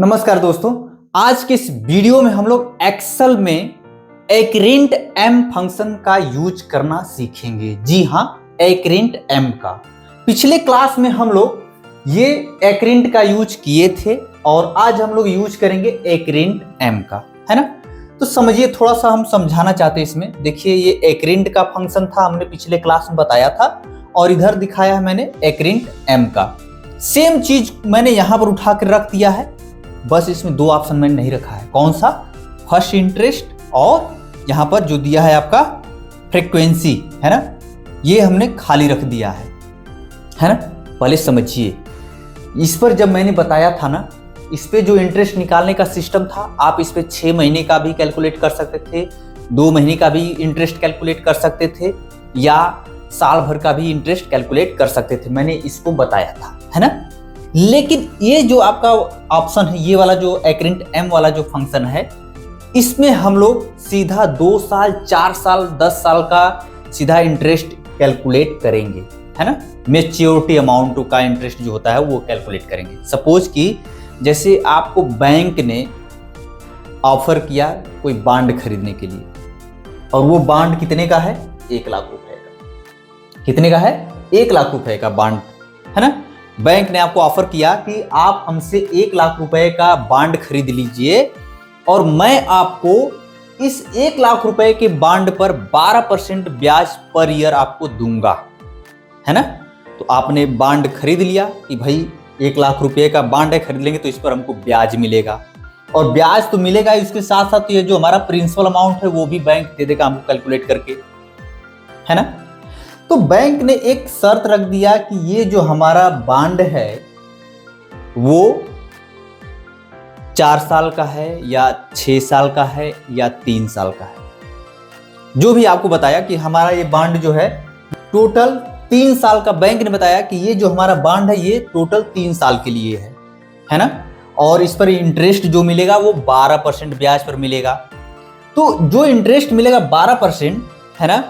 नमस्कार दोस्तों, आज के इस वीडियो में हम लोग एक्सेल में एक्रिंट एम फंक्शन का यूज करना सीखेंगे। जी हाँ, एक्रिंट एम का पिछले क्लास में हम लोग ये एक्रिंट का यूज किए थे और आज हम लोग यूज करेंगे एक्रिंट एम का, है ना। तो समझिए, थोड़ा सा हम समझाना चाहते हैं इसमें। देखिए, ये एक्रिंट का फंक्शन था, हमने पिछले क्लास में बताया था, और इधर दिखाया है मैंने एक्रिंट एम का। सेम चीज मैंने यहां पर उठा कर रख दिया है, बस इसमें दो ऑप्शन मैंने नहीं रखा है। कौन सा? फर्स्ट इंटरेस्ट और यहां पर जो दिया है आपका फ्रीक्वेंसी, है ना, ये हमने खाली रख दिया है ना। पहले समझिए, इस पर जब मैंने बताया था ना, इस पे जो इंटरेस्ट निकालने का सिस्टम था, आप इस पे 6 महीने का भी कैलकुलेट कर सकते थे, 2 महीने का भी इंटरेस्ट कैलकुलेट कर सकते थे, या साल भर का भी इंटरेस्ट कैलकुलेट कर सकते थे। मैंने इसको बताया था, है ना। लेकिन ये जो आपका ऑप्शन है, ये वाला जो एक्रिंट एम वाला जो फंक्शन है, इसमें हम लोग सीधा 2 साल, 4 साल, 10 साल का सीधा इंटरेस्ट कैलकुलेट करेंगे, है ना। मैच्योरिटी अमाउंट का इंटरेस्ट जो होता है वो कैलकुलेट करेंगे। सपोज कि जैसे आपको बैंक ने ऑफर किया कोई बांड खरीदने के लिए, और वो बांड कितने का है? 1 लाख रुपए का। कितने का है? 1 लाख रुपए का बांड, है ना। बैंक ने आपको ऑफर किया कि आप हमसे 1 लाख रुपए का बांड खरीद लीजिए और मैं आपको इस 1 लाख रुपए के बांड पर 12% ब्याज पर ईयर आपको दूंगा, है ना। तो आपने बांड खरीद लिया कि भाई 1 लाख रुपए का बांड है, खरीद लेंगे तो इस पर हमको ब्याज मिलेगा, और ब्याज तो मिलेगा, इसके साथ साथ ये जो हमारा प्रिंसिपल अमाउंट है वो भी बैंक दे देगा हमको कैलकुलेट करके, है ना। तो बैंक ने एक शर्त रख दिया कि ये जो हमारा बांड है वो 4 साल का है, या 6 साल का है, या 3 साल का है। जो भी आपको बताया कि हमारा ये बांड जो है टोटल 3 साल का, बैंक ने बताया कि ये जो हमारा बांड है ये टोटल 3 साल के लिए है ना। और इस पर इंटरेस्ट जो मिलेगा वो 12% ब्याज पर मिलेगा। तो जो इंटरेस्ट मिलेगा 12%, है ना,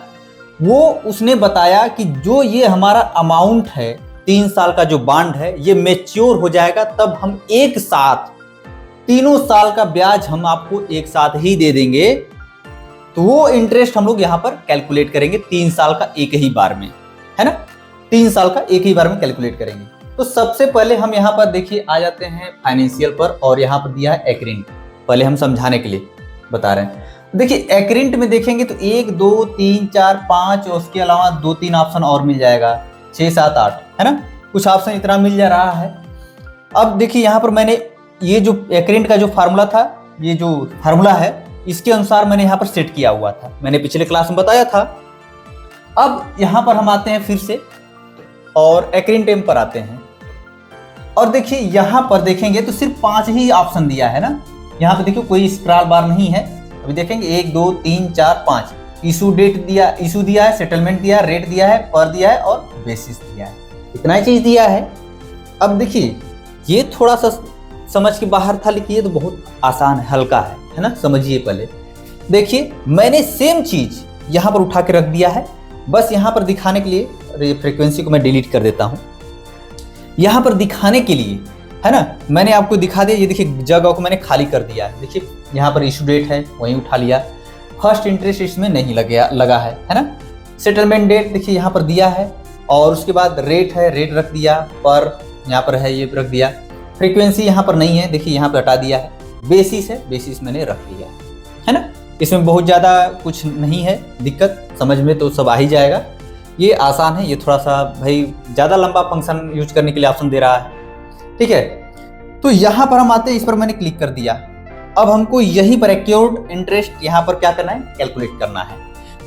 वो उसने बताया कि जो ये हमारा अमाउंट है, 3 साल का जो बांड है, ये मैच्योर हो जाएगा तब हम एक साथ 3 साल का ब्याज हम आपको एक साथ ही दे देंगे। तो वो इंटरेस्ट हम लोग यहाँ पर कैलकुलेट करेंगे 3 साल का एक ही बार में, है ना। 3 साल का एक ही बार में कैलकुलेट करेंगे। तो सबसे पहले हम यहाँ पर देखिए आ जाते हैं फाइनेंशियल पर, और यहाँ पर दिया है एक्रिंट। पहले हम समझाने के लिए बता रहे हैं। देखिए, एक्रिंट में देखेंगे तो 1, 2, 3, 4, 5, और उसके अलावा 2-3 ऑप्शन और मिल जाएगा, 6, 7, 8, है ना। कुछ ऑप्शन इतना मिल जा रहा है। अब देखिए, यहाँ पर मैंने ये जो एक्रिंट का जो फार्मूला था, ये जो फार्मूला है, इसके अनुसार मैंने यहाँ पर सेट किया हुआ था, मैंने पिछले क्लास में बताया था। अब यहाँ पर हम आते हैं फिर से और एक्रिंट एम पर आते हैं, और देखिए यहाँ पर देखेंगे तो सिर्फ 5 ही ऑप्शन दिया है ना। यहाँ पर देखिए कोई स्क्रॉल बार नहीं है। अभी देखेंगे 1, 2, 3, 4, 5 इशू डेट दिया, इशू दिया है, सेटलमेंट दिया है, रेट दिया है, पर दिया है, और बेसिस दिया है। इतना ही चीज दिया है। अब देखिए, ये थोड़ा सा समझ के बाहर था, लेकिन ये तो बहुत आसान है, हल्का है ना। समझिए, पहले देखिए, मैंने सेम चीज यहाँ पर उठा के रख दिया है, बस यहाँ पर दिखाने के लिए फ्रीक्वेंसी को मैं डिलीट कर देता हूँ। यहाँ पर दिखाने के लिए, है ना, मैंने आपको दिखा दिया। ये देखिए, जगह को मैंने खाली कर दिया है। देखिए, यहाँ पर इशू डेट है, वहीं उठा लिया। फर्स्ट इंटरेस्ट इसमें नहीं लगा है ना। सेटलमेंट डेट देखिए यहाँ पर दिया है, और उसके बाद रेट है, रेट रख दिया, पर यहाँ पर है, ये रख दिया। फ्रीक्वेंसी यहाँ पर नहीं है, देखिए यहाँ पर हटा दिया है। बेसिस है, बेसिस मैंने रख दिया, है ना। इसमें बहुत ज़्यादा कुछ नहीं है दिक्कत, समझ में तो सब आ ही जाएगा। ये आसान है। ये थोड़ा सा भाई ज़्यादा लंबा फंक्शन यूज करने के लिए ऑप्शन दे रहा है, ठीक है। तो यहाँ पर हम आते हैं, इस पर मैंने क्लिक कर दिया। अब हमको यहीं पर एक्योर्ड इंटरेस्ट यहाँ पर क्या करना है? कैलकुलेट करना है।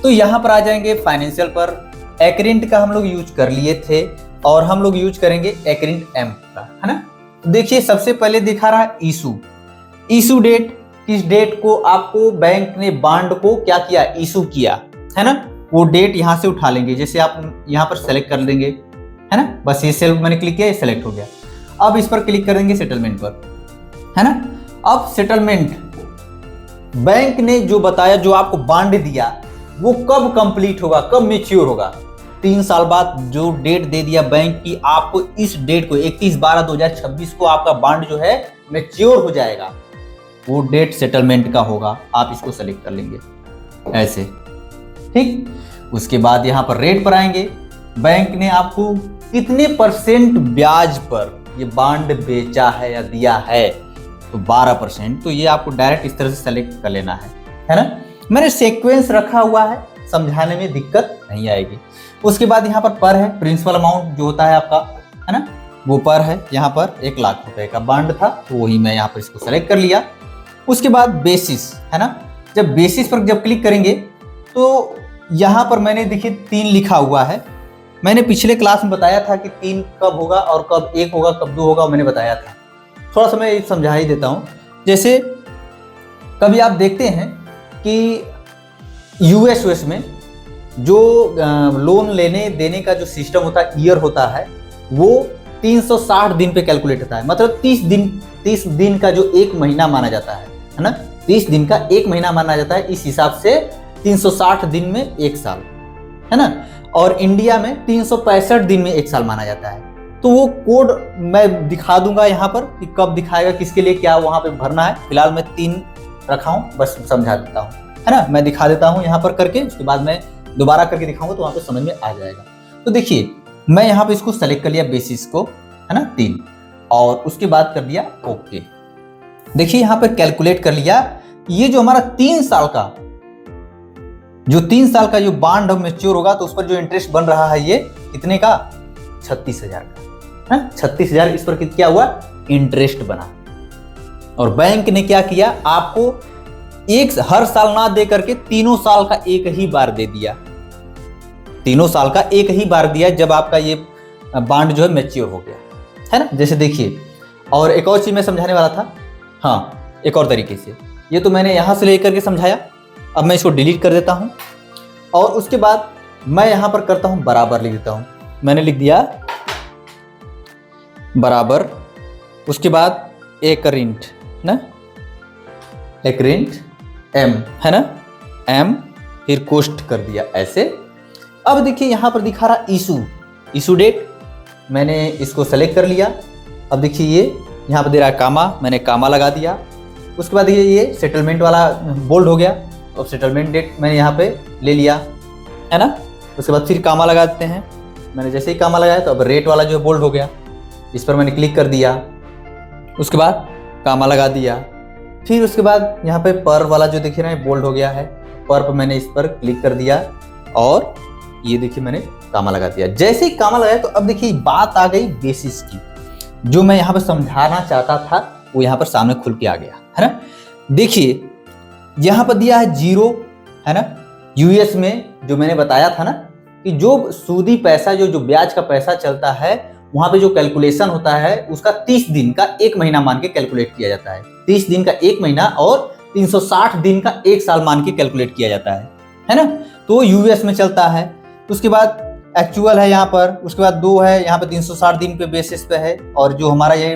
तो यहाँ पर आ जाएंगे फाइनेंशियल पर। एक्रिंट का हम लोग यूज कर लिए थे, और हम लोग यूज करेंगे एक्रिंट एम का, है ना। देखिए, सबसे पहले दिखा रहा है इशू डेट। किस डेट को आपको बैंक ने बांड को क्या किया? इशू किया, है ना। वो डेट यहाँ से उठा लेंगे, जैसे आप यहाँ पर सेलेक्ट कर लेंगे, है ना। बस ये सेल मैंने क्लिक किया, ये सेलेक्ट हो गया। अब इस पर क्लिक करेंगे सेटलमेंट पर, है ना। अब सेटलमेंट, बैंक ने जो बताया, जो आपको बांड दिया, वो कब कंप्लीट होगा, कब मैच्योर होगा? 3 साल बाद जो डेट दे दिया बैंक की, आपको इस डेट को 31/12/2026 को आपका बांड जो है मैच्योर हो जाएगा वो डेट सेटलमेंट का होगा, आप इसको सेलेक्ट कर लेंगे ऐसे, ठीक। उसके बाद यहाँ पर रेट पर आएंगे, बैंक ने आपको कितने % ब्याज पर ये बांड बेचा है या दिया है, तो 12%। तो ये आपको डायरेक्ट इस तरह से सेलेक्ट कर लेना है ना। मैंने सीक्वेंस रखा हुआ है, समझाने में दिक्कत नहीं आएगी। उसके बाद यहाँ पर है प्रिंसिपल अमाउंट जो होता है आपका, है ना, वो पर है। यहाँ पर 1 लाख रुपए का बांड था, तो वही मैं यहाँ पर इसको सेलेक्ट कर लिया। उसके बाद बेसिस, है ना, जब बेसिस पर जब क्लिक करेंगे तो यहाँ पर मैंने देखिए 3 लिखा हुआ है। मैंने पिछले क्लास में बताया था कि 3 कब होगा और कब 1 होगा, कब 2 होगा, मैंने बताया था। थोड़ा सा मैं समझा ही देता हूँ। जैसे कभी आप देखते हैं कि यूएस में जो लोन लेने देने का जो सिस्टम होता है, ईयर होता है, वो 360 दिन पे कैलकुलेट होता है। मतलब 30 दिन का जो 1 महीना माना जाता है ना, 30 दिन का 1 महीना माना जाता है। इस हिसाब से 360 दिन में 1 साल, है ना। और इंडिया में 365 दिन में 1 साल माना जाता है। तो वो कोड मैं दिखा दूंगा यहाँ पर कि कब दिखाएगा, किसके लिए क्या वहां पे भरना है। फिलहाल मैं 3 रखा हूँ, बस समझा देता हूँ, है ना। मैं दिखा देता हूँ यहाँ पर करके, उसके बाद मैं दोबारा करके दिखाऊंगा तो वहां पे समझ में आ जाएगा। तो देखिए मैं यहाँ पे इसको सेलेक्ट कर लिया बेसिस को, है ना, 3, और उसके बाद कर दिया ओके। देखिए यहाँ पर कैलकुलेट कर लिया। ये जो हमारा 3 साल का जो बांड मैच्योर होगा, तो उस पर जो इंटरेस्ट बन रहा है ये कितने का, 36,000 का, है 36,000 इस पर क्या हुआ, इंटरेस्ट बना। और बैंक ने क्या किया, आपको हर साल ना दे करके 3 साल का एक ही बार दे दिया। 3 साल का एक ही बार दिया जब आपका ये बांड जो है मैच्योर हो गया, है ना। जैसे देखिए, और एक और चीज मैं समझाने वाला था, हाँ, एक और तरीके से। ये तो मैंने यहां से लेकर के समझाया, अब मैं इसको डिलीट कर देता हूं और उसके बाद मैं यहां पर करता हूं बराबर, लिख देता हूं। मैंने लिख दिया बराबर, उसके बाद एकरेंट ना, एकरेंट एम, है ना, एम, फिर कोस्ट कर दिया ऐसे। अब देखिए यहां पर दिखा रहा इशू डेट, मैंने इसको सेलेक्ट कर लिया। अब देखिए ये यहां पर दे रहा है कामा, मैंने कामा लगा दिया। उसके बाद ये सेटलमेंट वाला बोल्ड हो गया, और सेटलमेंट डेट मैंने यहाँ पे ले लिया, है ना। उसके बाद फिर कामा लगा देते हैं। मैंने जैसे ही कामा लगाया तो अब रेट वाला जो है बोल्ड हो गया, इस पर मैंने क्लिक कर दिया। उसके बाद कामा लगा दिया, फिर उसके बाद यहाँ पे पर वाला जो दिख रहा है बोल्ड हो गया है, पर मैंने इस पर क्लिक कर दिया और ये देखिए मैंने कामा लगा दिया। जैसे ही कामा लगाया तो अब देखिए बात आ गई बेसिस की, जो मैं यहाँ पर समझाना चाहता था वो यहाँ पर सामने खुल के आ गया, है ना। देखिए यहाँ पर दिया है 0, है ना। यूएस में जो मैंने बताया था ना कि जो सूदी पैसा जो ब्याज का पैसा चलता है, वहां पे जो कैलकुलेशन होता है उसका 30 दिन का 1 महीना मान के कैलकुलेट किया जाता है। 30 दिन का 1 महीना और 360 दिन का 1 साल मान के कैलकुलेट किया जाता है ना। तो यूएस में चलता है। उसके बाद एक्चुअल है यहाँ पर, उसके बाद 2 है, यहाँ पे 360 दिन पे बेसिस पे है। और जो हमारा ये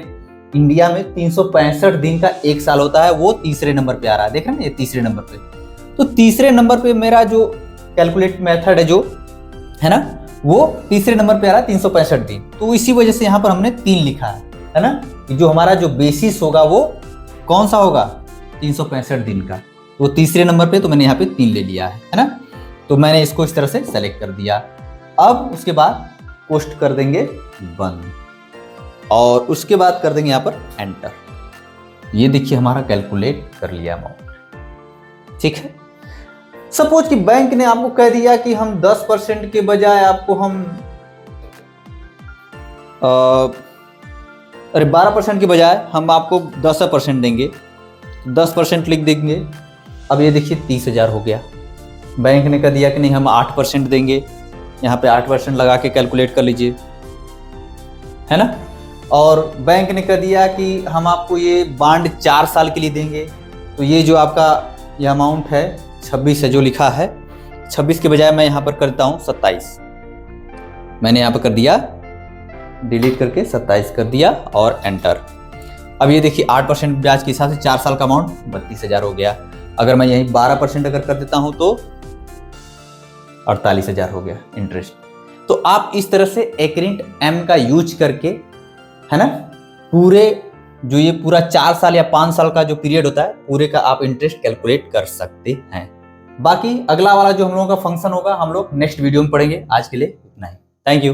इंडिया में 365 दिन का 1 साल होता है, वो तीसरे नंबर पे आ रहा है। देख रहे हैं ये तीसरे नंबर पे। तो तीसरे नंबर पे मेरा जो कैलकुलेट मेथड है जो है ना, वो तीसरे नंबर पे आ रहा है 365 दिन। तो इसी वजह से यहाँ पर हमने 3 लिखा है ना, कि जो हमारा जो बेसिस होगा वो कौन सा होगा, 365 दिन का। तो तीसरे नंबर पे तो मैंने यहाँ पे 3 ले लिया है ना। तो मैंने इसको इस तरह से सेलेक्ट कर दिया। अब उसके बाद पोस्ट कर देंगे बंद, और उसके बाद कर देंगे यहाँ पर एंटर। ये देखिए हमारा कैलकुलेट कर लिया अमाउंट, ठीक है। सपोज कि बैंक ने आपको कह दिया कि हम 10% के बजाय आपको हम 12% के बजाय हम आपको 10% देंगे, 10% लिख देंगे। अब ये देखिए 30,000 हो गया। बैंक ने कह दिया कि नहीं हम 8% देंगे, यहाँ पे 8% लगा के कैलकुलेट कर लीजिए, है ना। और बैंक ने कह दिया कि हम आपको ये बांड 4 साल के लिए देंगे, तो ये जो आपका ये अमाउंट है 26 है जो लिखा है, 26 के बजाय मैं यहाँ पर करता हूँ 27। मैंने यहाँ पर कर दिया, डिलीट करके 27 कर दिया और एंटर। अब ये देखिए 8% ब्याज के हिसाब से 4 साल का अमाउंट 32,000 हो गया। अगर मैं यही 12% अगर कर देता हूँ तो 48,000 हो गया इंटरेस्ट। तो आप इस तरह से एकरेंट एम का यूज करके, है ना, पूरे जो ये पूरा 4 साल या 5 साल का जो पीरियड होता है पूरे का आप इंटरेस्ट कैलकुलेट कर सकते हैं। बाकी अगला वाला जो हम लोगों का फंक्शन होगा हम लोग नेक्स्ट वीडियो में पढ़ेंगे। आज के लिए इतना ही। Thank you.